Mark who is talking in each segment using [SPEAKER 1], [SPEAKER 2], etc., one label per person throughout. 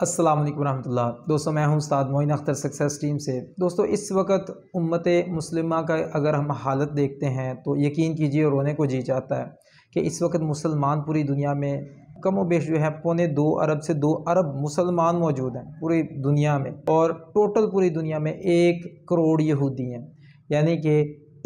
[SPEAKER 1] अस्सलाम वालेकुम रहमतुल्लाह। दोस्तों मैं हूं उस्ताद मोइन अख्तर सक्सेस टीम से। दोस्तों इस वक्त उम्मत मुस्लिमा का अगर हम हालत देखते हैं तो यकीन कीजिए रोने को जी चाहता है कि इस वक्त मुसलमान पूरी दुनिया में कम व बेश जो है 1.25 अरब से 2 अरब मुसलमान मौजूद हैं पूरी दुनिया में, और टोटल पूरी दुनिया में 1 करोड़ यहूदी हैं। यानी कि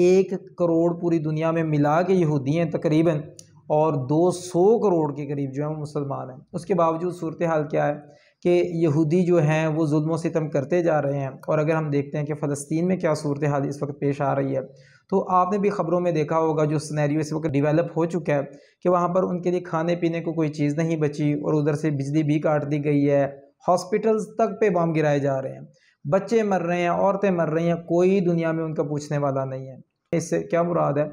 [SPEAKER 1] 1 करोड़ पूरी दुनिया में मिला के यहूदी हैं तकरीबन, और 200 करोड़ के करीब जो है वो मुसलमान हैं। उसके बावजूद सूरत हाल क्या है कि यहूदी जो हैं वो जुल्म सितम करते जा रहे हैं। और अगर हम देखते हैं कि फ़लस्तीन में क्या सूरत हाल इस वक्त पेश आ रही है, तो आपने भी ख़बरों में देखा होगा जो सिनेरियो इस वक्त डेवलप हो चुका है कि वहाँ पर उनके लिए खाने पीने को कोई चीज़ नहीं बची, और उधर से बिजली भी काट दी गई है, हॉस्पिटल्स तक पे बम गिराए जा रहे हैं, बच्चे मर रहे हैं, औरतें मर रही हैं, कोई दुनिया में उनका पूछने वाला नहीं है। इससे क्या मुराद है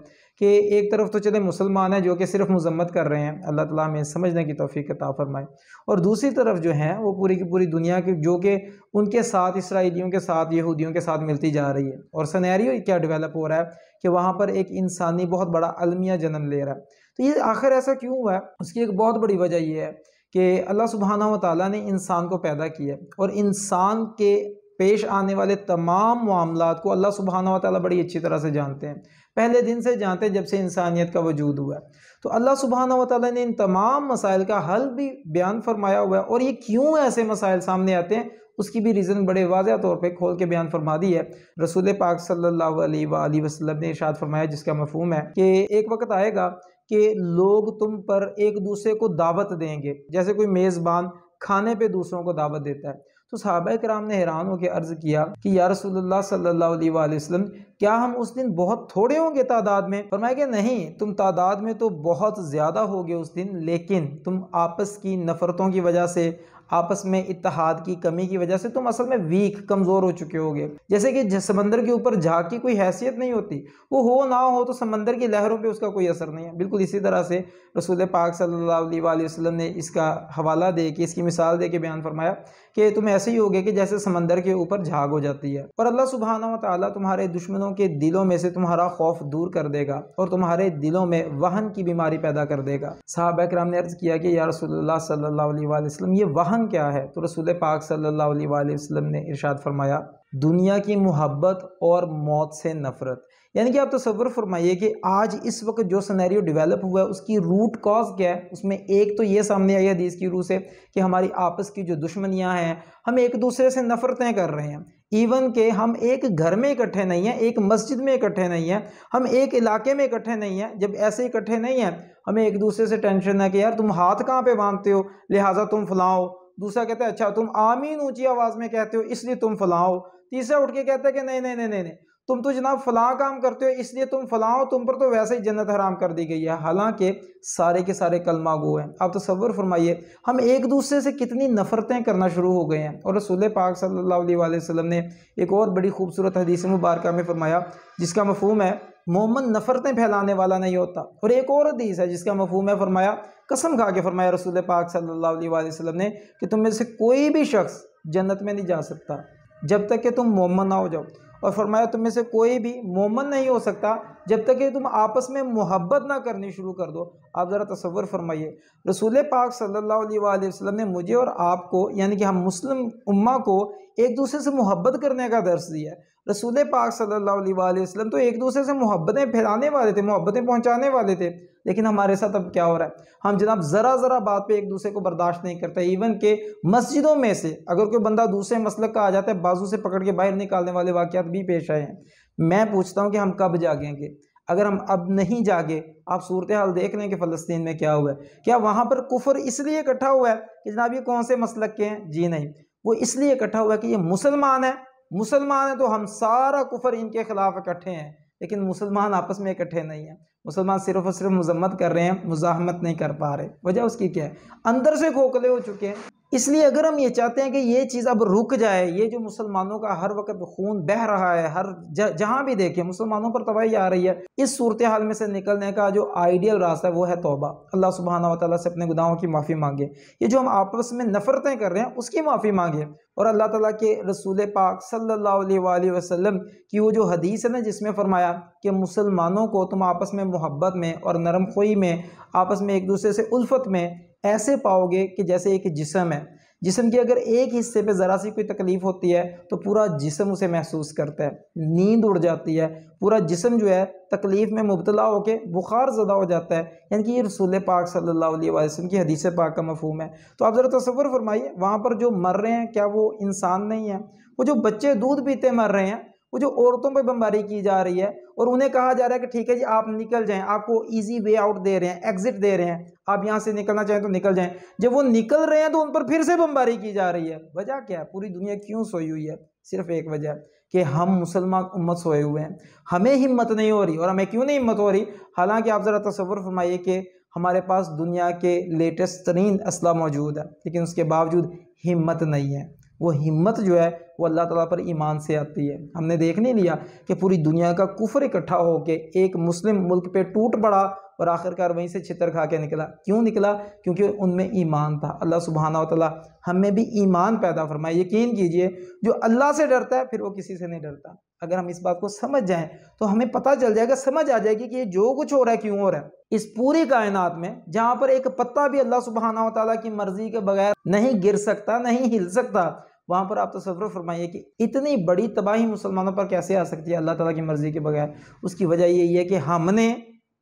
[SPEAKER 1] कि एक तरफ तो चले मुसलमान हैं जो कि सिर्फ मजम्मत कर रहे हैं, अल्लाह ताला हमें समझने की तौफीक अता फरमाए, और दूसरी तरफ जो है वो पूरी की पूरी दुनिया की जो कि उनके साथ इसराइलियों के साथ यहूदियों के साथ मिलती जा रही है। और सिनेरियो क्या डेवलप हो रहा है कि वहाँ पर एक इंसानी बहुत बड़ा अलमिया जन्म ले रहा है। तो ये आखिर ऐसा क्यों हुआ है? उसकी एक बहुत बड़ी वजह यह है कि अल्लाह सुब्हानहू व तआला ने इंसान को पैदा किया, और इंसान के पेश आने वाले तमाम मामलात को अल्लाह सुब्हानहू व तआला बड़ी अच्छी तरह से जानते हैं, पहले दिन से जानते हैं जब से इंसानियत का वजूद हुआ है। तो अल्लाह सुब्हानहू व तआला ने इन तमाम मसाइल का हल भी बयान फरमाया हुआ है, और ये क्यों ऐसे मसाइल सामने आते हैं उसकी भी रीज़न बड़े वाज़ेह तौर पे खोल के बयान फरमा दी है। रसूल पाक सल्लल्लाहु अलैहि वसल्लम ने इरशाद फरमाया, जिसका मफ़हूम है कि एक वक्त आएगा कि लोग तुम पर एक दूसरे को दावत देंगे, जैसे कोई मेज़बान खाने पे दूसरों को दावत देता है। तो सहाबा कराम ने हैरान होकर अर्ज़ किया कि या रसूलुल्लाह सल्लल्लाहु अलैहि वसल्लम, क्या हम उस दिन बहुत थोड़े होंगे तादाद में? फरमाया कि नहीं, तुम तादाद में तो बहुत ज़्यादा होगे उस दिन, लेकिन तुम आपस की नफ़रतों की वजह से, आपस में इत्तेहाद की कमी की वजह से तुम असल में वीक, कमज़ोर हो चुके होगे। जैसे कि समंदर के ऊपर झाग की कोई हैसियत नहीं होती, वो हो ना हो तो समंदर की लहरों पे उसका कोई असर नहीं है। बिल्कुल इसी तरह से रसूल पाक सल्लल्लाहु अलैहि वसल्लम ने इसका हवाला दे के, इसकी मिसाल दे के बयान फरमाया कि तुम ऐसे ही होगे कि जैसे समंदर के ऊपर झाग हो जाती है, और अल्लाह सुब्हानहू व तआला तुम्हारे दुश्मनों के दिलों में से तुम्हारा खौफ दूर कर देगा और तुम्हारे दिलों में वहन की बीमारी पैदा कर देगा। सहाबा किराम ने अर्ज़ किया कि या रसूलुल्लाह सल्लल्लाहु अलैहि वसल्लम, ये वहन क्या है? तो रसूल पाक सल्लल्लाहु अलैहि वसल्लम ने इरशाद फरमाया, दुनिया की मोहब्बत और मौत से नफरत। यानी कि आप तसव्वुर फरमाइए कि आज इस वक्त जो सिनेरियो डेवलप हुआ है उसकी रूट कॉज क्या है। उसमें एक तो ये सामने आई हदीस की रूह से कि हमारी आपस की जो दुश्मनियां हैं, हम एक दूसरे से नफरतें कर रहे हैं, इवन के हम एक घर में इकट्ठे नहीं हैं, एक मस्जिद में इकट्ठे नहीं हैं, हम एक इलाके में इकट्ठे नहीं हैं। जब ऐसे इकट्ठे नहीं हैं, हमें एक दूसरे से टेंशन है कि यार तुम हाथ कहाँ पे बांधते हो, लिहाजा तुम फलाओ। दूसरा कहता है अच्छा तुम आमीन ऊंची आवाज में कहते हो इसलिए तुम फलाओ। तीसरा उठ के कहता है कि नहीं नहीं नहीं नहीं, तुम तो जनाब फलां काम करते हो इसलिए तुम फलाओ, तुम पर तो वैसे ही जन्नत हराम कर दी गई है, हालांकि सारे के सारे कलमा गो हैं। आप तसव्वुर फरमाइए हम एक दूसरे से कितनी नफरतें करना शुरू हो गए हैं। और रसूल पाक सल्लल्लाहु अलैहि वसल्लम ने एक और बड़ी खूबसूरत हदीस मुबारक में फरमाया, जिसका मफहूम है मोमन नफरतें फैलाने वाला नहीं होता। और एक और हदीस है जिसका मफहूम है, फरमाया कसम खा के फरमाया रसूल पाक सल्लल्लाहु अलैहि वसल्लम ने कि तुम में से कोई भी शख्स जन्नत में नहीं जा सकता जब तक कि तुम मोमन ना हो जाओ। और फरमाया तुम में से कोई भी मोमन नहीं हो सकता जब तक कि तुम आपस में मोहब्बत ना करनी शुरू कर दो। आप ज़रा तसव्वुर फरमाइए, रसूल पाक सल्लल्लाहु अलैहि वसल्लम ने मुझे और आपको, यानी कि हम मुस्लिम उम्मा को एक दूसरे से मोहब्बत करने का दर्स दिया है। रसूल पाक सल्लल्लाहु अलैहि वसल्लम तो एक दूसरे से मोहब्बतें फैलाने वाले थे, मोहब्बतें पहुंचाने वाले थे, लेकिन हमारे साथ अब क्या हो रहा है? हम जनाब ज़रा ज़रा बात पे एक दूसरे को बर्दाश्त नहीं करते। इवन के मस्जिदों में से अगर कोई बंदा दूसरे मसलक का आ जाता है, बाजू से पकड़ के बाहर निकालने वाले वाक़यात भी पेश आए हैं। मैं पूछता हूँ कि हम कब जागेंगे? अगर हम अब नहीं जागे, आप सूरत हाल देख लें कि फ़लस्तीन में क्या हुआ है। क्या वहाँ पर कुफर इसलिए इकट्ठा हुआ है कि जनाब ये कौन से मसलक के हैं? जी नहीं, वो इसलिए इकट्ठा हुआ है कि ये मुसलमान है, मुसलमान है तो हम सारा कुफर इनके खिलाफ इकट्ठे हैं। लेकिन मुसलमान आपस में इकट्ठे नहीं हैं, मुसलमान सिर्फ और सिर्फ मजम्मत कर रहे हैं, मुजाहमत नहीं कर पा रहे। वजह उसकी क्या है? अंदर से खोखले हो चुके हैं। इसलिए अगर हम ये चाहते हैं कि ये चीज़ अब रुक जाए, ये जो मुसलमानों का हर वक्त खून बह रहा है, हर जहाँ भी देखें मुसलमानों पर तबाही आ रही है, इस सूरत हाल में से निकलने का जो आइडियल रास्ता है वो है तौबा। अल्लाह सुब्हानहू व तआला से अपने गुनाहों की माफ़ी मांगे, ये जो हम आपस में नफरतें कर रहे हैं उसकी माफ़ी मांगे, और अल्लाह ताला के रसूल पाक सल्लल्लाहु अलैहि वसल्लम की वो जो हदीस है ना, जिसमें फरमाया कि मुसलमानों को तुम आपस में मोहब्बत में और नरम खोई में, आपस में एक दूसरे से उल्फत में ऐसे पाओगे कि जैसे एक जिस्म है। जिस्म के अगर एक हिस्से पे ज़रा सी कोई तकलीफ़ होती है तो पूरा जिस्म उसे महसूस करता है, नींद उड़ जाती है, पूरा जिस्म जो है तकलीफ़ में मुब्तला होकर बुखार ज़दा हो जाता है। यानी कि ये रसूल पाक सल्लल्लाहु अलैहि वसल्लम की हदीस पाक का मफ़हूम है। तो आप ज़रा तसव्वुर फरमाइए, वहाँ पर जो मर रहे हैं क्या वो इंसान नहीं है? वो जो बच्चे दूध पीते मर रहे हैं, वो जो औरतों पर बमबारी की जा रही है और उन्हें कहा जा रहा है कि ठीक है जी आप निकल जाएं, आपको इजी वे आउट दे रहे हैं, एग्जिट दे रहे हैं, आप यहाँ से निकलना चाहें तो निकल जाएं। जब वो निकल रहे हैं तो उन पर फिर से बमबारी की जा रही है। वजह क्या है? पूरी दुनिया क्यों सोई हुई है? सिर्फ एक वजह कि हम मुसलमान उम्मत सोए हुए हैं, हमें हिम्मत नहीं हो रही। और हमें क्यों नहीं हिम्मत हो रही? हालांकि आप ज़रा तसव्वुर फरमाइए कि हमारे पास दुनिया के लेटेस्ट तरीन असला मौजूद है, लेकिन उसके बावजूद हिम्मत नहीं है। वो हिम्मत जो है वो अल्लाह ताला पर ईमान से आती है। हमने देख नहीं लिया कि पूरी दुनिया का कुफर इकट्ठा होके एक मुस्लिम मुल्क पे टूट पड़ा और आखिरकार वहीं से छितर खा के निकला। क्यों निकला? क्योंकि उनमें ईमान था। अल्लाह सुब्हानहू व तआला हमें भी ईमान पैदा फरमाए। यकीन कीजिए जो अल्लाह से डरता है फिर वो किसी से नहीं डरता। अगर हम इस बात को समझ जाएं तो हमें पता चल जाएगा, समझ आ जाएगी कि ये जो कुछ हो रहा है क्यों हो रहा है। इस पूरी कायनात में जहां पर एक पत्ता भी अल्लाह सुब्हानहू व तआला की मर्जी के बगैर नहीं गिर सकता, नहीं हिल सकता, वहां पर आप तसव्वुर फरमाइए कि इतनी बड़ी तबाही मुसलमानों पर कैसे आ सकती है अल्लाह ताला की मर्जी के बगैर। उसकी वजह यही है कि हमने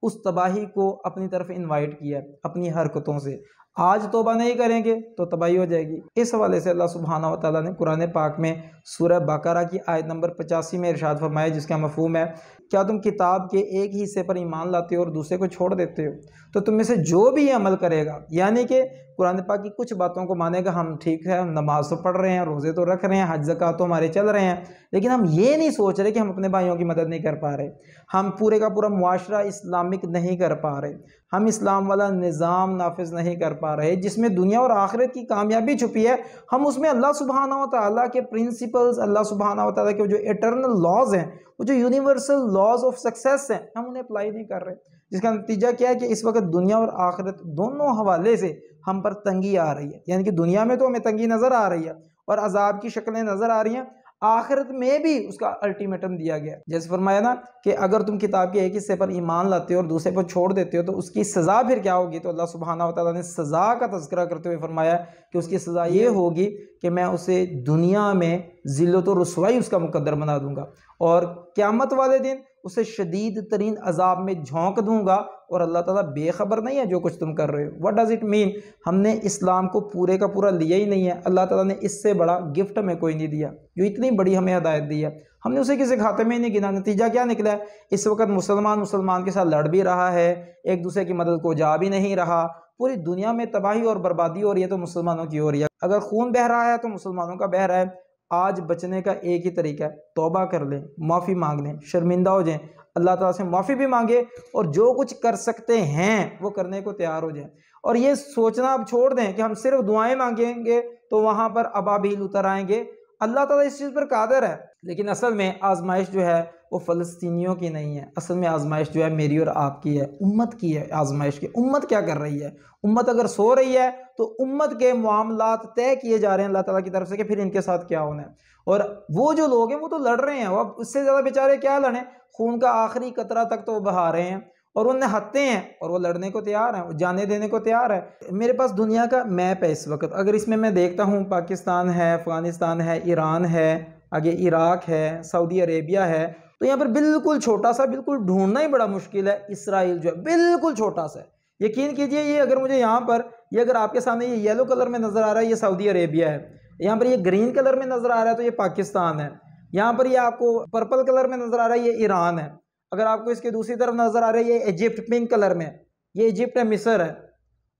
[SPEAKER 1] उस तबाही को अपनी तरफ इनवाइट किया अपनी हरकतों से। आज तौबा नहीं करेंगे तो तबाही हो जाएगी। इस हवाले से अल्लाह सुब्हानहू व तआला ने कुरान पाक में सूरह बकरा की आयत नंबर 85 में इरशाद फरमाया, जिसका मफहूम है, क्या तुम किताब के एक ही हिस्से पर ईमान लाते हो और दूसरे को छोड़ देते हो? तो तुम में से जो भी अमल करेगा, यानी कि कुरान पाक की कुछ बातों को मानेगा, हम ठीक है, हम नमाज तो पढ़ रहे हैं, रोज़े तो रख रहे हैं, हज ज़कात तो हमारे चल रहे हैं, लेकिन हम ये नहीं सोच रहे कि हम अपने भाइयों की मदद नहीं कर पा रहे, हम पूरे का पूरा मुआशरा इस्लामिक नहीं कर पा रहे, हम इस्लाम वाला निज़ाम नाफिज नहीं कर पा रहे जिसमें दुनिया और आखिरत की कामयाबी छुपी है। हम उसमें अल्लाह सुब्हानहू व तआला के प्रिंसिपल्स, अल्लाह सुब्हानहू व तआला के जो एटर्नल लॉज हैं, वो जो यूनिवर्सल लॉज ऑफ सक्सेस हैं, हम उन्हें अप्लाई नहीं कर रहे। जिसका नतीजा क्या है कि इस वक्त दुनिया और आखिरत दोनों हवाले से हम पर तंगी आ रही है। यानी कि दुनिया में तो हमें तंगी नज़र आ रही है और अजाब की शक्लें नज़र आ रही हैं, आखिरत में भी उसका अल्टीमेटम दिया गया। जैसे फरमाया ना कि अगर तुम किताब के एक हिस्से पर ईमान लाते हो और दूसरे पर छोड़ देते हो तो उसकी सज़ा फिर क्या होगी? तो अल्लाह सुब्हानहू व तआला ने सज़ा का तज़किरा करते हुए फरमाया कि उसकी सज़ा ये होगी कि मैं उसे दुनिया में ज़िल्लत और रुसवाई उसका मुकद्दर बना दूंगा और क़यामत वाले दिन उसे शदीद तरीन अजाब में झोंक दूंगा और अल्लाह ताला बेखबर नहीं है जो कुछ तुम कर रहे हो। What does it mean? हमने इस्लाम को पूरे का पूरा लिया ही नहीं है। अल्लाह ताला ने इससे बड़ा गिफ्ट हमें कोई नहीं दिया, जो इतनी बड़ी हमें हिदायत दी है, हमने उसे किसी खाते में ही नहीं गिना। नतीजा क्या निकला है? इस वक्त मुसलमान के साथ लड़ भी रहा है, एक दूसरे की मदद को जा भी नहीं रहा। पूरी दुनिया में तबाही और बर्बादी हो रही है तो मुसलमानों की हो रही है। अगर खून बह रहा है तो मुसलमानों का बह रहा है। आज बचने का एक ही तरीका है, तौबा कर लें, माफ़ी मांग लें, शर्मिंदा हो जाएं, अल्लाह ताला से माफ़ी भी मांगे और जो कुछ कर सकते हैं वो करने को तैयार हो जाएं। और ये सोचना आप छोड़ दें कि हम सिर्फ दुआएं मांगेंगे तो वहाँ पर अबाबील उतर आएंगे। अल्लाह ताला इस चीज़ पर कादिर है, लेकिन असल में आजमाइश जो है वो फ़लस्तीनियों की नहीं है। असल में आजमाइश जो है मेरी और आपकी है, उम्मत की है। आजमाइश की उम्मत क्या कर रही है? उम्मत अगर सो रही है तो उम्मत के मामलात तय किए जा रहे हैं अल्लाह ताला की तरफ से कि फिर इनके साथ क्या होना है। और वो जो लोग हैं वो तो लड़ रहे हैं, वो अब उससे ज़्यादा बेचारे क्या लड़ें? खून का आखिरी कतरा तक तो वो बहा रहे हैं और वो निहत्ते हैं और वो लड़ने को तैयार हैं, वो जाने देने को तैयार है। मेरे पास दुनिया का मैप है इस वक्त, अगर इसमें मैं देखता हूँ पाकिस्तान है, अफ़गानिस्तान है, ईरान है, आगे इराक है, सऊदी अरेबिया है, तो यहाँ पर बिल्कुल छोटा सा, बिल्कुल ढूंढना ही बड़ा मुश्किल है, इसराइल जो है बिल्कुल छोटा सा है। यकीन कीजिए ये अगर मुझे यहाँ पर, ये अगर आपके सामने ये येलो कलर में नज़र आ रहा है ये सऊदी अरेबिया है, यहाँ पर ये ग्रीन कलर में नज़र आ रहा है तो ये पाकिस्तान है, यहाँ पर ये आपको पर्पल कलर में नज़र आ रहा है ये ईरान है, अगर आपको इसके दूसरी तरफ नज़र आ रहा है ये इजिप्ट पिंक कलर में, ये इजिप्ट है, मिस्र है,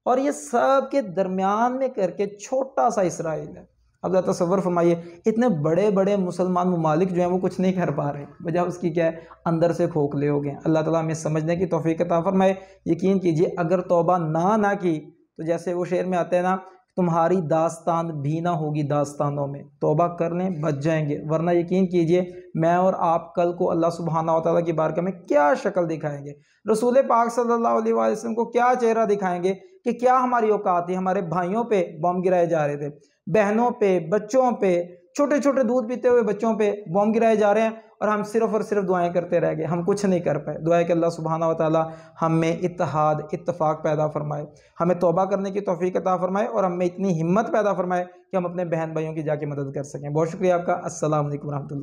[SPEAKER 1] और ये सब के दरमियान में करके छोटा सा इसराइल है। अब तसव्वुर फरमाइए इतने बड़े बड़े मुसलमान ममालिक जो हैं वो कुछ नहीं कर पा रहे, वजह उसकी क्या है? अंदर से खोखले हो गए। अल्लाह ताला हमें समझने की तौफीक अता फरमाए। यकीन कीजिए अगर तौबा ना की तो जैसे वो शेर में आते हैं ना, तुम्हारी दास्तान भी ना होगी दास्तानों में। तौबा कर लें, बच जाएंगे, वरना यकीन कीजिए मैं और आप कल को अल्लाह सुब्हानहू व तआला की बारगाह में क्या शक्ल दिखाएंगे, रसूल पाक सल्लल्लाहु अलैहि वसल्लम को क्या चेहरा दिखाएंगे कि क्या हमारी औकात थी। हमारे भाइयों पे बम गिराए जा रहे थे, बहनों पे, बच्चों पे, छोटे छोटे दूध पीते हुए बच्चों पे बम गिराए जा रहे हैं और हम सिर्फ़ और सिर्फ दुआएं करते रह गए, हम कुछ नहीं कर पाए। दुआ है कि अल्लाह सुब्हानहू व तआला हम में इत्तेहाद इत्तफ़ाक़ पैदा फरमाए, हमें तौबा करने की तौफ़ीक़ अता फ़रमाए और हम में इतनी हिम्मत पैदा फरमाए कि हम अपने बहन भाइयों की जाके मदद कर सकें। बहुत शुक्रिया आपका। अस्सलाम वालेकुम रहमतुल्लाह।